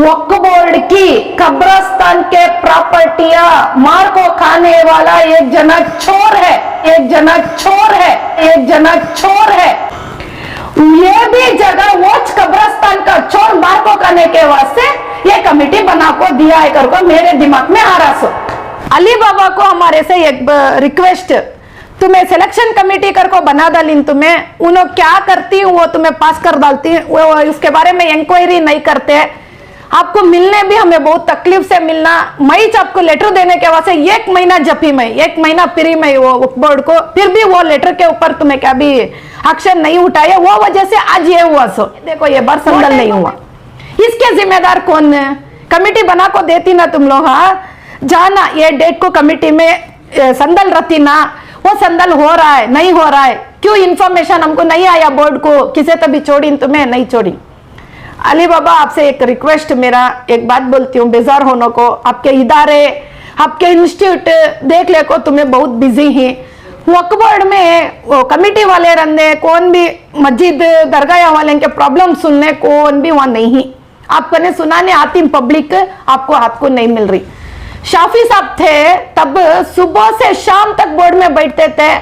वक्फ board की कब्रस्तान के प्रॉपर्टियां मार को खाने वाला एक जना चोर है, एक जना चोर है, एक जना चोर है। ये भी जगह वोच कब्रस्तान का चोर मार को खाने के वास्ते ये कमेटी बना को दिया है कर को मेरे दिमाग में आ रहा सो। अली बाबा को हमारे से एक रिक्वेस्ट, तुम्हें सिलेक्शन कमेटी कर को बना डाली, तुम्हें उन्होंने क्या करती वो तुम्हें पास कर डालती, वो उसके बारे में इंक्वायरी नहीं करते। आपको मिलने भी हमें बहुत तकलीफ से मिलना, मई आपको लेटर देने के वास्ते 1 महीना जपी में, 1 महीना फ्री में वो बोर्ड को, फिर भी वो लेटर के ऊपर तुम्हें क्या भी एक्शन नहीं उठाया, वो वजह से आज ये हुआ। सो देखो ये बार संदल नहीं हुआ, इसके जिम्मेदार कौन है? कमेटी बना को देती ना तुम लोग, हाँ जाना ये डेट को कमेटी में संदल रहती ना, वो संदल हो रहा है नहीं हो रहा है, क्यों इंफॉर्मेशन हमको नहीं आया बोर्ड को, किसे तभी छोड़ी तुम्हें नहीं छोड़ी। अली बाबा आपसे एक रिक्वेस्ट, मेरा एक बात बोलती हूँ, बेजार होने को, आपके इदारे आपके इंस्टीट्यूट देख ले को तुम्हें बहुत बिजी ही, वक्फ बोर्ड में वो कमेटी वाले रहने, कौन भी मस्जिद दरगाह वाले के प्रॉब्लम सुनने कौन भी वहां नहीं, आपको ने सुनाने आती पब्लिक, आपको हाथ को नहीं मिल रही। शाफी साहब थे तब सुबह से शाम तक बोर्ड में बैठते थे,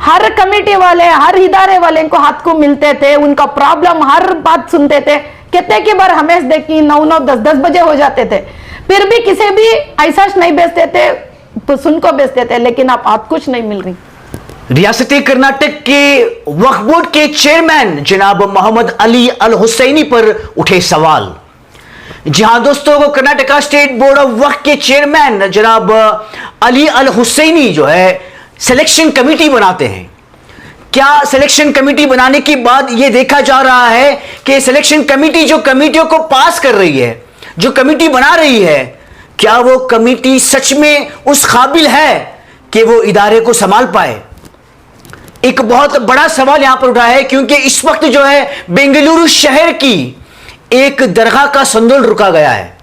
हर कमेटी वाले हर इदारे वाले को हाथ को मिलते थे, उनका प्रॉब्लम हर बात सुनते थे। कितने की बार हमें देखी 9-9 10-10 बजे हो जाते थे, फिर भी किसी भी ऐसा नहीं बेचते थे, तो सुन को बेचते थे, लेकिन आप हाथ कुछ नहीं मिल रही। रियासती कर्नाटक के वक्फ बोर्ड के चेयरमैन जनाब मोहम्मद अली अल हुसैनी पर उठे सवाल। जहां दोस्तों को कर्नाटका स्टेट बोर्ड ऑफ वक्फ के चेयरमैन जनाब अली अल हुसैनी जो है सिलेक्शन कमेटी बनाते हैं, क्या सिलेक्शन कमेटी बनाने के बाद यह देखा जा रहा है कि सिलेक्शन कमेटी जो कमेटियों को पास कर रही है, जो कमेटी बना रही है, क्या वो कमेटी सच में उस काबिल है कि वो इदारे को संभाल पाए? एक बहुत बड़ा सवाल यहां पर उठा है, क्योंकि इस वक्त जो है बेंगलुरु शहर की एक दरगाह का संदोल रुका गया है,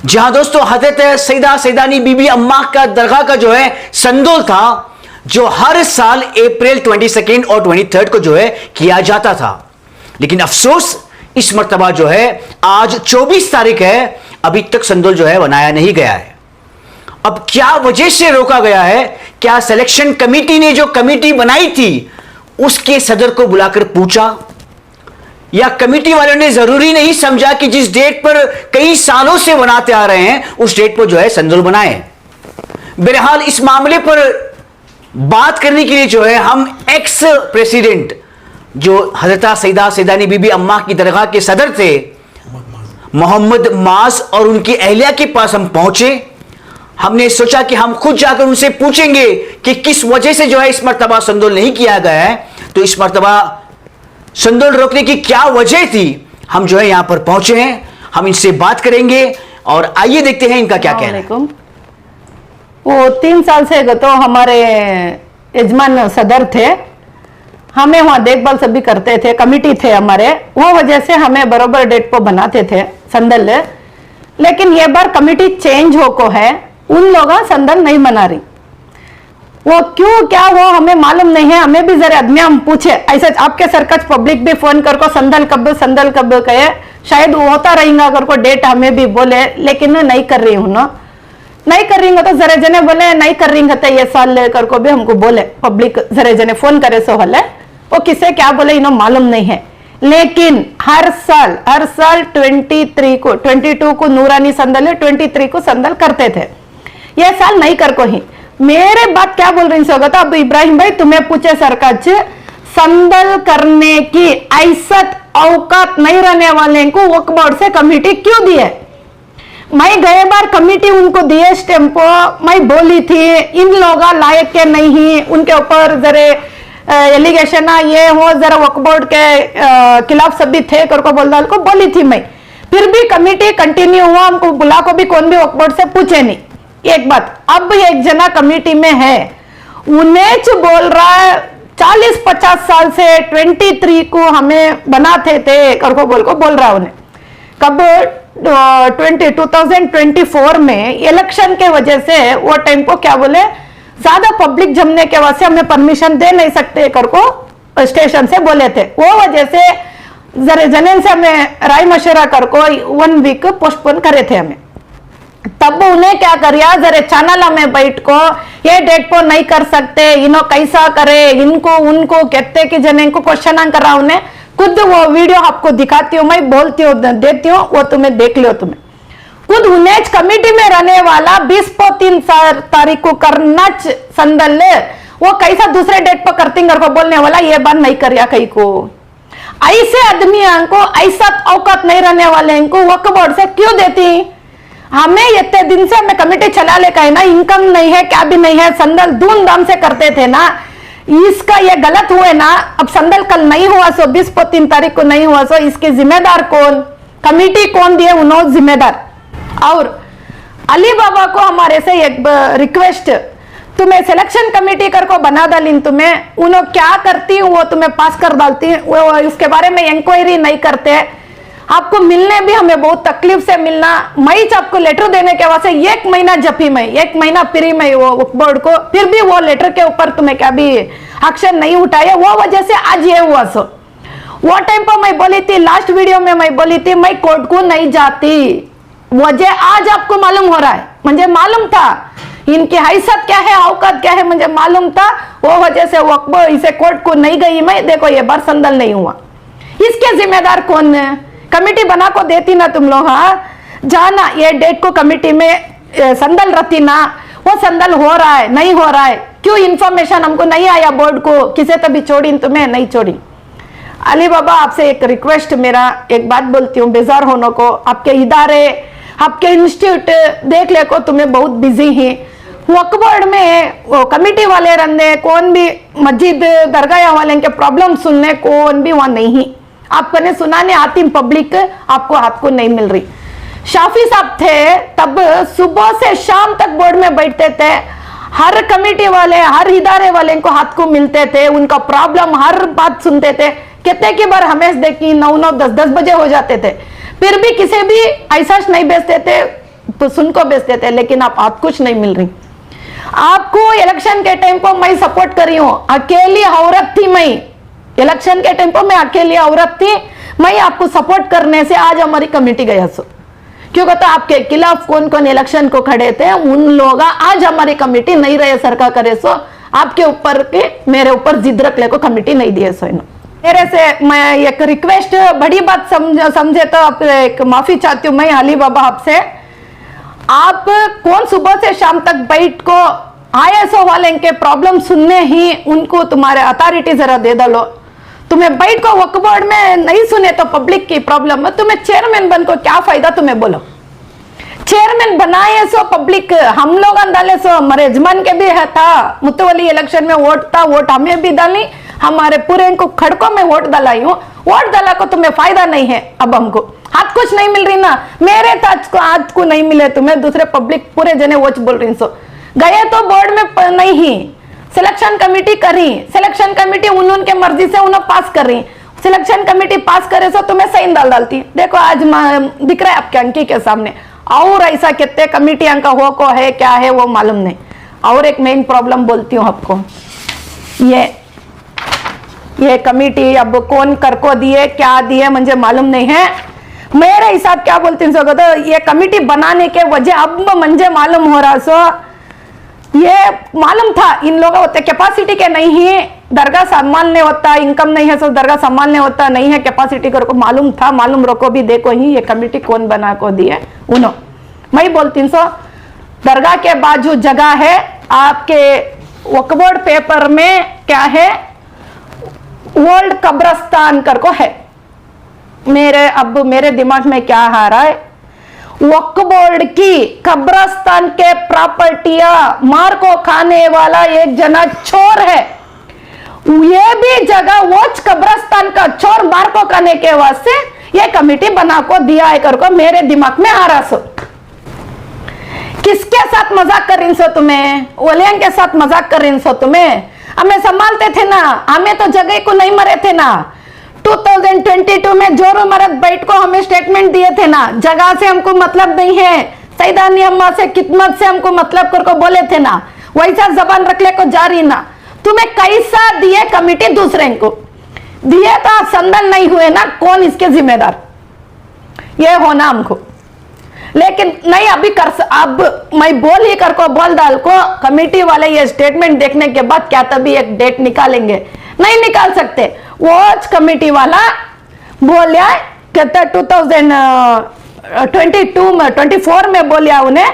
जहां दोस्तों हजरत सईदा सैदानी बीबी अम्मा का दरगाह का जो है संदोल था, जो हर साल अप्रैल 22 और 23 को जो है किया जाता था। लेकिन अफसोस इस मर्तबा जो है आज 24 तारीख है, अभी तक संदोल जो है बनाया नहीं गया है। अब क्या वजह से रोका गया है? क्या सिलेक्शन कमेटी ने जो कमेटी बनाई थी उसके सदर को बुलाकर पूछा, या कमेटी वालों ने जरूरी नहीं समझा कि जिस डेट पर कई सालों से बनाते आ रहे हैं उस डेट पर जो है संदोल बनाए? बहरहाल इस मामले पर बात करने के लिए जो है हम एक्स प्रेसिडेंट जो हजरत सईदा सैदानी बीबी अम्मा की दरगाह के सदर थे मोहम्मद माज और उनकी अहलिया के पास हम पहुंचे। हमने सोचा कि हम खुद जाकर उनसे पूछेंगे कि किस वजह से जो है इस मर्तबा संदोल नहीं किया गया है, तो इस मर्तबा संदोल रोकने की क्या वजह थी। हम जो है यहां पर पहुंचे हैं, हम इनसे बात करेंगे और आइए देखते हैं इनका क्या कहना है। वो 3 साल से तो हमारे यजमान सदर थे, हमें वहाँ देखभाल सभी करते थे, कमेटी थे हमारे, वो वजह से हमें बराबर डेट को बनाते थे संदल। लेकिन ये बार कमेटी चेंज हो को है, उन लोग संदल नहीं बना रही, वो क्यों क्या वो हमें मालूम नहीं है। हमें भी जरा आदमी हम पूछे, ऐसे आपके सरकच पब्लिक भी फोन कर को संदल कब कहे, शायद वो होता रहेगा अगर को डेट हमें भी बोले, लेकिन नहीं कर रही हूँ ना, नहीं कर रही तो जरे जने बोले नहीं कर रही तो ये साल लेकर को भी हमको बोले, पब्लिक जरे जने फोन करे सो हले, वो किसे क्या बोले इन्हों मालूम नहीं है। लेकिन हर साल 22 को नूरानी संदल है, 23 को संदल करते थे, ये साल नहीं कर को ही। मेरे बात क्या बोल रही सोगत, अब इब्राहिम भाई तुम्हें पूछे सरकार संदल करने की ऐसत औकात नहीं रहने वाले को वक्फ बोर्ड से कमेटी क्यों दी है? मैं गए बार कमेटी उनको दिए स्टेम्पो, मैं बोली थी इन लोग लायक के नहीं, उनके ऊपर जरे एलिगेशन ये हो, जरा वक्फ बोर्ड के खिलाफ सभी थे करको बोली थी मैं, फिर भी कमेटी कंटिन्यू हुआ, हमको बुला को भी कौन भी वक्फ बोर्ड से पूछे नहीं। एक बात, अब एक जना कमेटी में है, उन्हें बोल रहा है 40-50 साल से 23 को हमें बनाते थे करको बोल रहा उन्हें। कब 2024 में इलेक्शन के वजह से वो टाइम को क्या बोले, ज्यादा पब्लिक जमने के वजह से हमें परमिशन दे नहीं सकते करको स्टेशन से बोले थे, वो वजह से जरे जनेन से हमें राय मशवरा कर को 1 वीक पोस्टपोन करे थे हमें। तब उन्हें क्या करिया, जरे चैनल में बैठ को ये डेट को नहीं कर सकते, इन्हों कैसा करे, इनको उनको कहते कि जने को क्वेश्चन करा, उन्हें खुद वो वीडियो आपको दिखाती हूँ, मैं बोलती हूँ, देती हूँ, वो तुम्हें देख लो। तुम्हें खुद उन्हें कमेटी में रहने वाला 20 को 3 तारीख को करना संदल, वो कैसा दूसरे डेट पर करती को बोलने वाला, ये बात नहीं करिया कहीं को। ऐसे आदमी को ऐसा औकात नहीं रहने वाले इनको वक्फ बोर्ड से क्यों देती? हमें इतने दिन से हमें कमेटी चला ले का है ना, इनकम नहीं है, क्या भी नहीं है, संदल धूमधाम से करते थे ना, इसका ये गलत हुए ना। अब संदल कल नहीं हुआ सो 20 को 3 तारीख को नहीं हुआ सो इसके जिम्मेदार कौन? कमेटी कौन दिए? उन्होंने जिम्मेदार। और अली बाबा को हमारे से एक रिक्वेस्ट, तुम्हें सिलेक्शन कमेटी कर को बना डाली, तुम्हें उन्होंने क्या करती वो तुम्हें पास कर डालती, वो उसके बारे में इंक्वायरी नहीं करते। आपको मिलने भी हमें बहुत तकलीफ से मिलना, मई आपको लेटर देने के वास्ते 1 महीना जपी में, 1 महीना फ्री में वो बोर्ड को, फिर भी वो लेटर के ऊपर तुम्हें क्या भी एक्शन नहीं उठाया, वो वजह से आज ये हुआ। सो वो टाइम पर मैं बोली थी, लास्ट वीडियो में मैं बोली थी मैं कोर्ट को नहीं जाती, वजह आज आपको मालूम हो रहा है। मुझे मालूम था इनकी हैसियत क्या है, औकात क्या है, मुझे मालूम था, वो वजह से वक्फ इसे कोर्ट को नहीं गई मैं। देखो ये बार संदल नहीं हुआ, इसके जिम्मेदार कौन है? कमेटी बना को देती ना तुम लोग, हाँ जाना ये डेट को कमेटी में संदल रहती ना, वो संदल हो रहा है नहीं हो रहा है, क्यों इंफॉर्मेशन हमको नहीं आया बोर्ड को, किसे तभी छोड़ी तुम्हें नहीं छोड़ी। अली बाबा आपसे एक रिक्वेस्ट, मेरा एक बात बोलती हूँ, बेजार होने को, आपके इदारे आपके इंस्टीट्यूट देख ले को तुम्हें बहुत बिजी ही, वक्फ बोर्ड में कमेटी वाले रहने कौन भी मस्जिद दरगाह वाले के प्रॉब्लम सुनने कौन भी वहां नहीं, आपको ने सुनाने आती पब्लिक आपको नहीं मिल रही। शाफी साहब थे तब सुबह से शाम तक बोर्ड में बैठते थे, हर कमेटी वाले हर इदारे वाले को हाथ को मिलते थे, उनका प्रॉब्लम हर बात सुनते थे। कितने की बार हमें देखी 9-9 10-10 बजे हो जाते थे, फिर भी किसी भी ऐसा नहीं बेचते थे तो सुन को बेचते थे, लेकिन आप कुछ नहीं मिल रही। आपको इलेक्शन के टाइम पर मैं सपोर्ट करी हूँ, अकेली औरत थी मैं, इलेक्शन के टाइम पर मैं अकेली औरत थी, मैं आपको सपोर्ट करने से आज हमारी कमेटी गया सो, क्योंकि तो आपके खिलाफ कौन कौन इलेक्शन को खड़े थे उन लोग आज हमारी कमेटी नहीं रहे, सरकार करे सो आपके ऊपर के मेरे ऊपर जिद रख ले को कमेटी नहीं दिए सो। मेरे से मैं एक रिक्वेस्ट, बड़ी बात समझे तो आप एक माफी चाहती हूँ मैं अली बाबा आपसे। आप कौन सुबह से शाम तक बैठ को ISO वाले के प्रॉब्लम सुनने ही उनको तुम्हारे अथॉरिटी जरा दे डालो। तुम्हें बैठ को वक्फ बोर्ड में नहीं सुने तो पब्लिक की प्रॉब्लम है, तुम्हें चेयरमैन बन को क्या फायदा? तुम्हें बोलो चेयरमैन बनाए सो पब्लिक, हम लोग डाले सो, हमारे यजमान के भी है था मुतवली इलेक्शन में वोट था, वोट हमें भी डाली, हमारे पूरे को खड़कों में वोट डालाई हूँ, वोट डाला को तुम्हें फायदा नहीं है। अब हमको हाथ कुछ नहीं मिल रही ना, मेरे तो आज को नहीं मिले तुम्हें, दूसरे पब्लिक पूरे जने वोच बोल रही सो गए तो बोर्ड में नहीं ही सिलेक्शन कमेटी करी, सिलेक्शन कमेटी उनके मर्जी से उन्हें पास कर रही, सिलेक्शन कमेटी पास करे सो तुम्हें सही डालती। देखो आज दिख रहा है आपके अंकी के सामने, और ऐसा कितने कमेटी का हो को है क्या है वो मालूम नहीं। और एक मेन प्रॉब्लम बोलती हूँ आपको, ये कमेटी अब कौन कर को दिए क्या दिए मुझे मालूम नहीं है, मेरे हिसाब क्या बोलती हूँ तो ये कमेटी बनाने के वजह अब मुझे मालूम हो रहा सो, ये मालूम था इन लोगों होते कैपेसिटी के नहीं है, दरगाह संभालने होता, इनकम नहीं है सो दरगाह संभालने होता नहीं है, कैपेसिटी को मालूम था, मालूम रखो भी देखो ही ये कमेटी कौन बना को दिए उन्हों। मैं बोलती सो दरगाह के बाजू जगह है, आपके वक्फ बोर्ड पेपर में क्या है ओल्ड कब्रस्तान कर को है, मेरे दिमाग में क्या आ रहा है, वक्फ बोर्ड की कब्रस्तान के प्रॉपर्टियां मार को खाने वाला एक जना चोर है, ये भी जगह वो कब्रस्तान का चोर मार को खाने के वास्ते ये कमेटी बना को दिया है कर को मेरे दिमाग में आ रहा सो। किसके साथ मजाक कर रही सो तुम्हें? ओलियन के साथ मजाक कर रही सो तुम्हें? हमें संभालते थे ना, हमें तो जगह को नहीं मरे थे ना, 2022 में जोरो मरद बैठ को हमें स्टेटमेंट दिए थे ना, जगह से हमको मतलब नहीं है, सैदानी अम्मा से कितमत से हमको मतलब कर को बोले थे ना, वैसा जबान रख ले को जारी ना, तुम्हें कैसा दिए कमेटी दूसरे को? दिए तो संदल नहीं हुए ना, कौन इसके जिम्मेदार? ये होना हमको। लेकिन नहीं अभी अब मैं बोल ही कर को बोल डाल को कमेटी वाले ये स्टेटमेंट देखने के बाद क्या तभी एक डेट निकालेंगे? नहीं निकाल सकते। वो कमेटी वाला बोलिया कहते 2022 में 24 में बोलिया उन्हें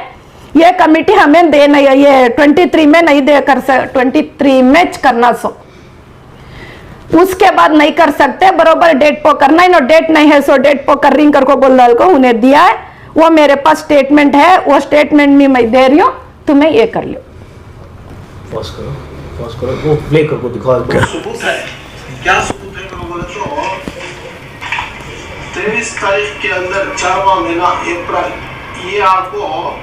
ये कमेटी हमें दे नहीं, ये 23 में नहीं दे कर 23 में करना सो, उसके बाद नहीं कर सकते, बरोबर डेट पो करना है। नो डेट नहीं है सो डेट पो कर रिंग कर को बोल डाल को उन्हें दिया है। वो मेरे पास स्टेटमेंट है, वो स्टेटमेंट में मैं दे रही हूँ, तुम्हें ये कर लो। पॉज करो वो प्ले कर को दिखाओ। सबूत है, क्या सबूत है बोले तो 23 तारीख के अंदर 4वां महीना अप्रैल, ये आपको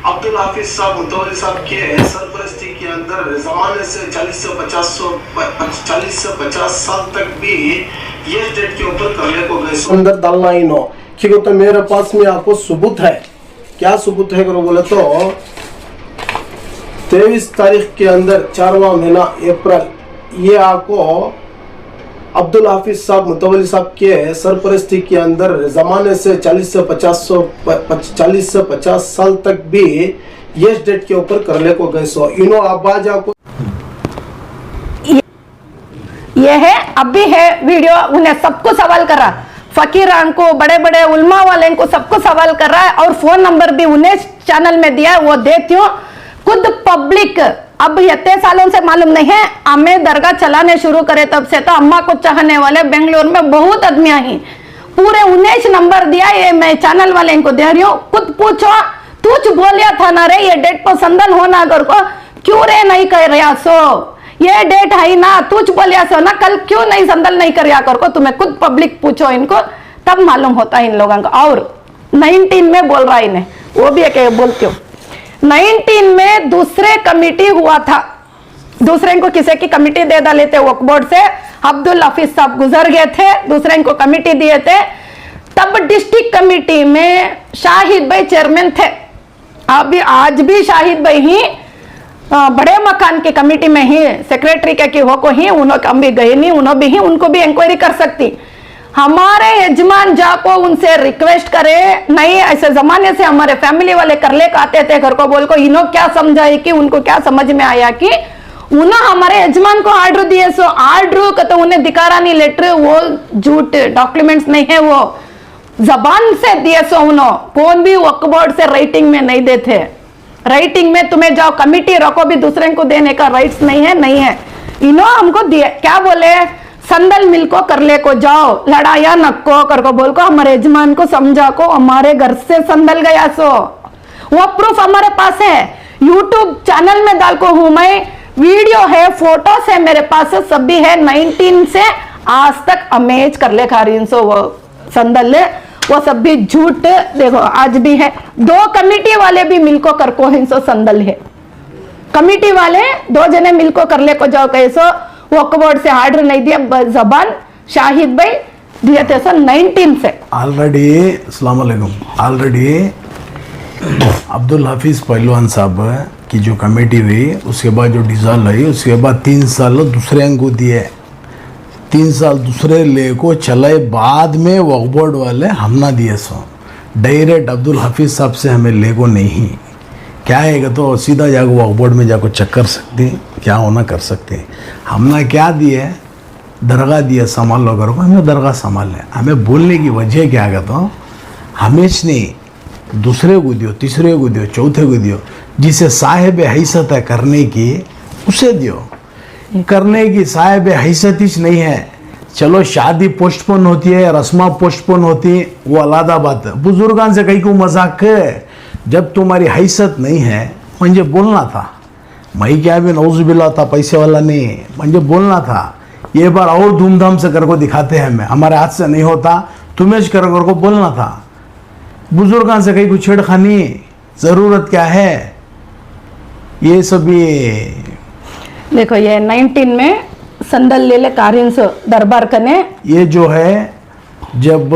अब्दुल हाफिज साहब मुतवल्ली साहब के सरपरस्ती के अंदर जमाने से 40 से 50 साल तक भी ये डेट के ऊपर करने को गए अंदर डालना ही नो। ठीक है, तो मेरे पास में आपको सबूत है। क्या सबूत है करो बोले तो 23 तारीख के अंदर 4वां महीना अप्रैल, ये आपको अब्दुल हाफिज साहब मुतवल्ली साहब के सरपरस्ती के अंदर जमाने से 40 से 50 साल तक भी ये डेट के ऊपर करने को गए सो इनो आबाज आपको ये है, अभी है वीडियो, उन्हें सबको सवाल कर रहा, फकीरान को, बड़े बड़े उल्मा वाले को सबको सवाल कर रहा है। और फोन नंबर भी उन्हें चैनल में दिया है, वो देती हूँ। खुद पब्लिक अब इतने सालों से मालूम नहीं है, हमें दरगाह चलाने शुरू करे तब से तो अम्मा को चाहने वाले बेंगलोर में बहुत आदमियां ही, पूरे 19 नंबर दिया, ये मैं चैनल वाले इनको दे रही हूँ। खुद पूछो, तुझ बोलिया था ना रे ये डेट पर संदल होना कर को, क्यों रे नहीं कर रहा सो, ये डेट है ना, तुझ बोलिया सो ना, कल क्यों नहीं संदल नहीं कर कर को, तुम्हें खुद पब्लिक पूछो इनको, तब मालूम होता है इन लोगों को। और 19 में बोल रहा है इन्हें, वो भी एक बोलती हूँ 19 में दूसरे कमिटी हुआ था, दूसरे को किसी की कमिटी दे डाले थे वक्फ बोर्ड से, अब्दुल हाफिज साहब गुजर गए थे, दूसरे को कमिटी दिए थे। तब डिस्ट्रिक्ट कमिटी में शाहिद भाई चेयरमैन थे, अभी आज भी शाहिद भाई ही बड़े मकान की कमिटी में ही सेक्रेटरी के हो को ही, उन्होंने हम भी गए नहीं, उन्होंने भी ही उनको भी इंक्वायरी कर सकती। हमारे यजमान जाको उनसे रिक्वेस्ट करे, नहीं ऐसे जमाने से हमारे फैमिली वाले कर ले आते थे घर को बोल को, इन्हों क्या समझाए कि उनको क्या समझ में आया कि उन्होंने हमारे यजमान को आर्डर दिए, सो आर्डर का तो उन्हें दिखा नहीं लेटर, वो झूठ डॉक्यूमेंट्स नहीं है, वो जबान से दिए सो उन्होंने, कौन भी वक्फ बोर्ड से राइटिंग में नहीं देते। राइटिंग में तुम्हें जाओ कमिटी रखो भी दूसरे को देने का राइट्स नहीं है, नहीं है। इन्होंने हमको दिए, क्या बोले, संदल मिल को कर ले को जाओ, लड़ाया नक्को कर को बोल को, हमारे यजमान को समझा को, हमारे घर से संदल गया सो, वो प्रूफ हमारे पास है, यूट्यूब चैनल में डाल को हूं मैं, वीडियो है, फोटोस है मेरे पास, सभी है। 19 से आज तक अमेज कर ले खा रही सो वो संदल ले, वो सब भी झूठ, देखो आज भी है। 2 कमिटी वाले भी मिलको कर को हिंसो संदल है, कमिटी वाले 2 जने मिलको कर ले को जाओ कैसो, वक्फ बोर्ड से आर्डर नहीं दिया, जबान शाहिद भाई दिए थे सो 19 से। ऑलरेडी अस्सलाम वालेकुम, ऑलरेडी अब्दुल हाफिज पहलवान साहब की जो कमेटी हुई, उसके बाद जो डिसॉल्व हुई, उसके बाद 3 साल दूसरे को दिए, 3 साल दूसरे ले को चलाए, बाद में वक्फ बोर्ड वाले हम ना दिए सो, डायरेक्ट अब्दुल हाफिज साहब से हमें ले को नहीं, क्या है तो सीधा जाकर वक्फ बोर्ड में जाकर चेक कर सकते, क्या होना कर सकते। हमने क्या दिए, दरगाह दिया संभाल लो करो, हमें दरगाह संभाल लें। हमें बोलने की वजह क्या है तो हमेश नहीं, दूसरे को दियो, तीसरे को दियो, चौथे को दियो, जिसे साहिब हैसियत है करने की उसे दियो, करने की साहिब हैसियत ही नहीं है। चलो शादी पोस्टपोन होती है, रस्मा पोस्टपोन होती है, वो अलग बात है। बुजुर्गान से कहीं को मजाक है, जब तुम्हारी हैसियत नहीं है मुझे बोलना था, मैं क्या भी नौजुबिल्ला था, पैसे वाला नहीं, मुझे बोलना था। ये बार और धूमधाम से कर को दिखाते हैं, हमें हमारे हाथ से नहीं होता, तुम्हें कर को बोलना था। बुजुर्गान से कहीं कुछ छेड़खानी जरूरत क्या है, ये सब ये देखो ये 19 में संदल ले ले कारिन से दरबार करने, ये जो है जब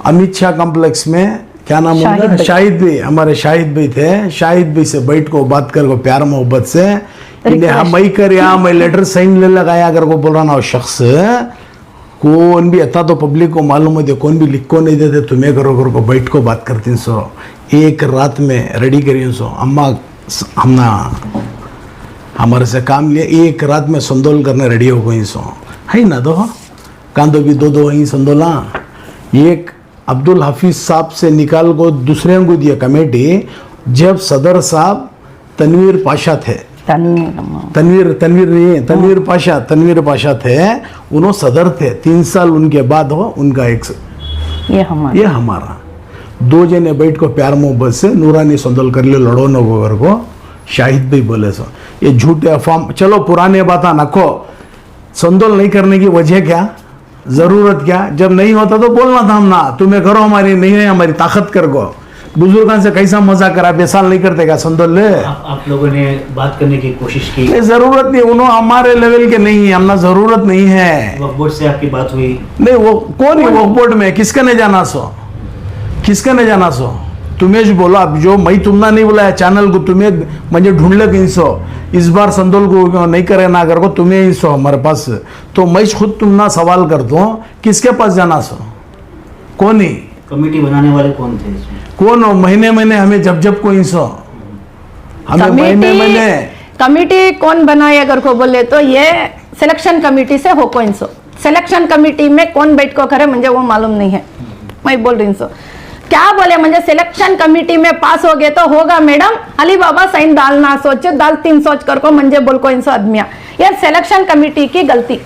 अमित शाह कॉम्प्लेक्स में क्या नाम होगा, शाहिद भाई, हमारे शाहिद भाई थे, शाहिद भाई से बैठ को बात कर को प्यार मोहब्बत से हम मई कर या मैं लेटर साइन ले लगाया अगर को बोल रहा ना वो शख्स कौन भी अता तो पब्लिक को मालूम होते कौन भी लिख को नहीं देते तुम्हें करो को बैठ को बात करती सो एक रात में रेडी करिए सो अम्मा हमना हमारे से काम लिया एक रात में संदोल करने रेडी हो गई सो है ना दो कांदो भी दो वहीं संदोला एक अब्दुल हाफिज साहब से निकाल को दूसरे को दिया कमेटी जब सदर साहब तनवीर पाशा थे तनवीर पाशा थे उन्होंने सदर थे 3 साल उनके बाद हो उनका एक ये हमारा 2 जने बैठ को प्यार मोहब्बत से नूरानी संदोल कर ले लड़ो नगर को शाहिद भाई बोले सो ये झूठे अफवाह चलो पुराने बातें नखो संदोल नहीं करने की वजह क्या जरूरत क्या जब नहीं होता तो बोलना था हम ना तुम्हें करो हमारी नहीं है हमारी ताकत कर को बुजुर्गों से कैसा मजा करा बेसाल नहीं करते क्या संदोल ले आप लोगों ने बात करने की कोशिश की जरूरत नहीं उन्होंने हमारे लेवल के नहीं है हमना जरूरत नहीं है वक्फ बोर्ड से आपकी बात हुई नहीं वो कौन है वक्फ बोर्ड में किसका नहीं जाना सो तुम्हें जो बोला अब जो मैं तुमना नहीं बुलाया चैनल को तुम्हें मुझे ढूंढ ले कहीं सो इस बार संदोल को नहीं करे ना अगर को तुम्हें ही सो हमारे पास तो मैं खुद तुम ना सवाल कर दो किसके पास जाना सो कौन ही कमेटी बनाने वाले कौन थे इसमें कौन हो महीने हमें जब कोई सो हमें महीने कमेटी कौन बनाए अगर को बोले तो ये सिलेक्शन कमेटी से हो कोई सो सिलेक्शन कमेटी में कौन बैठ को करे मुझे वो मालूम नहीं है मैं बोल रही सो क्या बोले मुझे सिलेक्शन कमेटी में पास हो गए तो होगा मैडम अली बाबा साइन डालना सोचे डाल 3 सोच कर को मुझे बोल को इनसे आदमिया ये सिलेक्शन कमेटी की गलती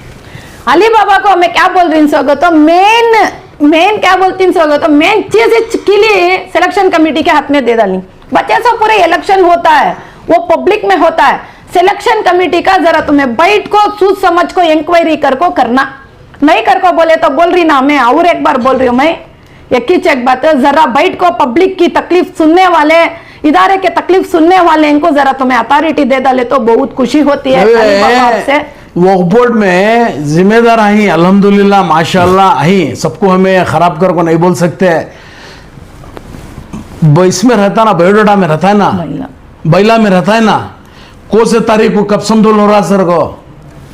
अली बाबा को मैं क्या बोल रही हूँ तो मेन क्या बोलती हूँ तो मेन चीज के लिए सिलेक्शन कमेटी के हाथ में दे डाली बच्चे से पूरे इलेक्शन होता है वो पब्लिक में होता है सिलेक्शन कमेटी का जरा तुम्हें बैठ को सोच समझ को इंक्वायरी कर को करना नहीं कर को बोले तो बोल रही ना मैं और एक बार बोल रही हूँ मैं एक बात है जरा बैठ को पब्लिक की तकलीफ सुनने वाले इदारे के तकलीफ सुनने वाले इनको जरा तुम्हें अथॉरिटी दे डाले तो बहुत खुशी होती है आपसे वक्फ बोर्ड में जिम्मेदार आई अल्हम्दुलिल्लाह माशाल्लाह आई सबको हमें खराब कर को नहीं बोल सकते इसमें रहता ना बायोडाटा में रहता है ना बैला में रहता है ना कौन से तारीख को कब संदोल हो रहा सर को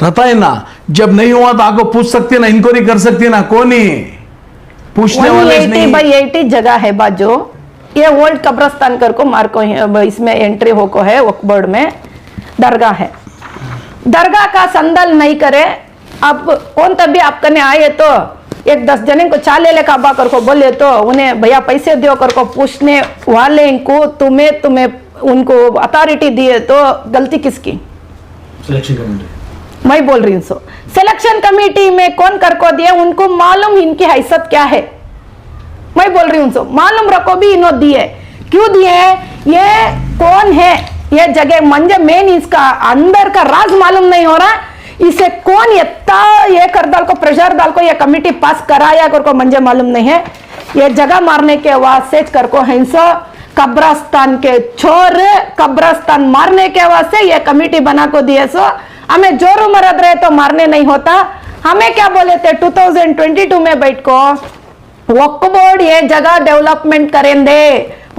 रहता है ना जब नहीं हुआ तो आपको पूछ सकते ना इंक्वायरी कर सकती ना कौन ही पूछने वाले नहीं 80/80 जगह है बाजो ये ओल्ड कब्रस्तान कर को मार को इसमें एंट्री हो को है वक्फ बोर्ड में दरगाह है दरगाह का संदल नहीं करे अब कौन तभी आप करने आए तो एक 10 जने को चाले ले काबा कर को बोले तो उन्हें भैया पैसे दो कर को पूछने वाले इनको तुम्हें उनको अथॉरिटी दिए तो गलती किसकी सिलेक्शन कमेटी मैं बोल रही हूँ सिलेक्शन कमेटी में कौन कर को दिए उनको मालूम इनकी हैसियत क्या है मैं बोल रही हूँ मालूम रखो भी इन्होंने दिए क्यों दिए ये कौन है ये जगह मंजे मेन इसका अंदर का राज मालूम नहीं हो रहा इसे कौन ये कर डाल को प्रेशर डाल को ये कमेटी पास कराया कर को मंजे मालूम नहीं है ये जगह मारने के वास्ते कर को हिंसो कब्रस्तान के छोर कब्रस्तान मारने के वास्ते ये कमेटी बना को दिए सो हमें जोर मरद रहे तो मारने नहीं होता हमें क्या बोले थे 2022 में बैठ को वक्फ बोर्ड ये जगह डेवलपमेंट करेंगे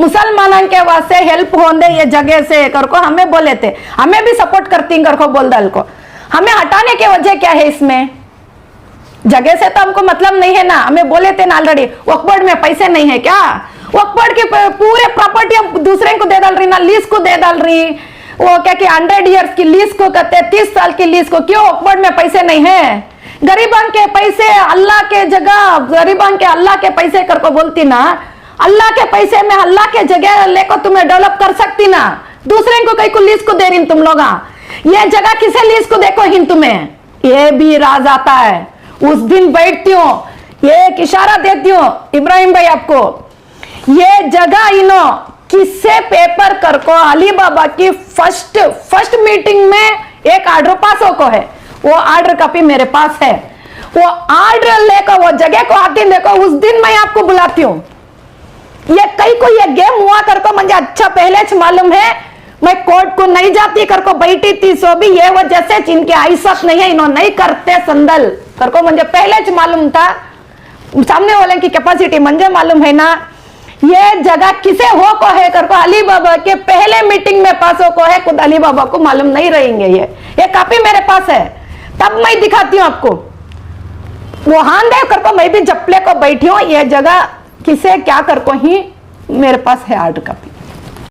मुसलमानों के वास्ते हेल्प होंगे ये जगह से कर को हमें बोले थे हमें भी सपोर्ट करती कर को बोल दल को हमें हटाने की वजह क्या है इसमें जगह से तो हमको मतलब नहीं है ना हमें बोले थे ना ऑलरेडी वक्फ बोर्ड में पैसे नहीं है क्या वक्फ बोर्ड की पूरे प्रॉपर्टी हम दूसरे को दे डाल रही ना लीज को दे डाल रही वो क्या कि 100 ईयर्स की लीज को कहते 30 साल की लीज को क्यों वक्फ बोर्ड में पैसे नहीं है गरीबान के पैसे अल्लाह के जगह गरीबान के अल्लाह के पैसे कर को बोलती ना अल्लाह के पैसे में अल्लाह के जगह लेकर तुम्हें डेवलप कर सकती ना दूसरे को कहीं को लीज को दे रही तुम लोग ये जगह किसे लीज को देखो हिंद तुम्हें ये भी राज आता है उस दिन बैठती हूँ ये एक इशारा देती हूँ इब्राहिम भाई आपको ये जगह इनो किससे पेपर कर को अली बाबा की फर्स्ट मीटिंग में एक आर्डर पास हो को है वो आर्डर कॉपी मेरे पास है वो आर्डर लेकर वो जगह को आती देखो उस दिन मैं आपको बुलाती हूँ ये कई को ये गेम हुआ कर को मुझे अच्छा पहले से मालूम है मैं कोर्ट को नहीं जाती कर को बैठी थी सो भी ये वजह से जिनके आइसत नहीं है इन्होंने नहीं करते संदल कर को मुझे पहले से मालूम था सामने वाले की कैपेसिटी मुझे मालूम है ना ये जगह किसे हो को है कर को अली बाबा के पहले मीटिंग में पास हो को है, खुद अली बाबा को मालूम नहीं रहेंगे। ये कॉपी मेरे पास है, तब मैं दिखाती हूं आपको। वो हान देव कर को मैं भी जपले को बैठी हूं, ये जगह किसे क्या कर को ही मेरे पास है हार्ड कॉपी।